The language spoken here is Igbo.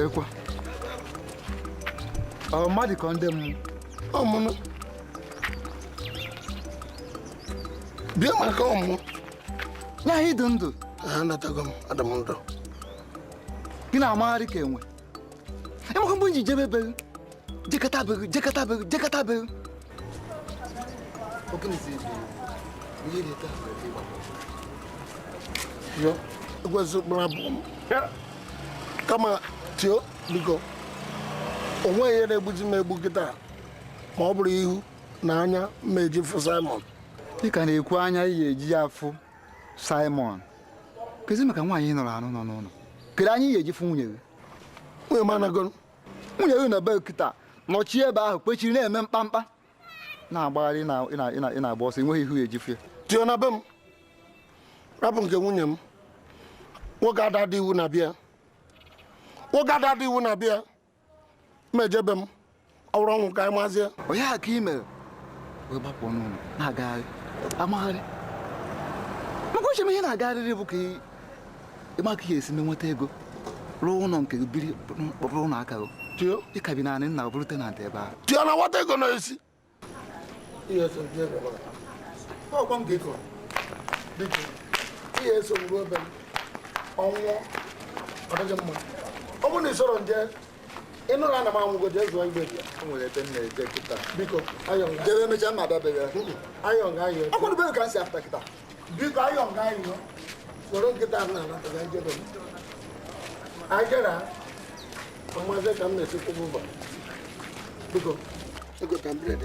Ekwa. Oh, Madi condemn. Oh, Mono. Be my home. Yeah, he don't do. I'm not a gum at the Mondo. In our Mari came. I'm going to Jebel. Jacatabu. What can you say? Yeah, it was a boom. Yeah. Come on, Tio, Nico. Away they would make Bukita. Mobile you, Nanya, made you for Simon. You can acquire ye Jafu Simon. Kazimaka, why you know? No. Could I hear you from you? Where man are gone? We are in a Belkita, not here about which you name and Pampa. Now, body now in our boss, and where you hear Tio Nabum. Rabun William. What got that do not be? What got that do not be? Major Bem, or wrong guy was here. Oh, yeah, Kimmel. We're back on. I got it. I'm hard. What you mean? I got it. Okay. The market is in the Montego. Roll on Billy Ronaka. Tio, you can be an now, Lieutenant. Tiana, what they gonna see? Yes, oh, come get one. Yes, so we're back. On one. I want to sort of there. In no land, I'm going to just one baby. I'm going to take it because I am Jeremy Jama, baby. I am guy. I'm going to be a cancer after that. Because I am guy, you know. So don't get that now. I get her. I'm going to come to take over. Because I got a bread.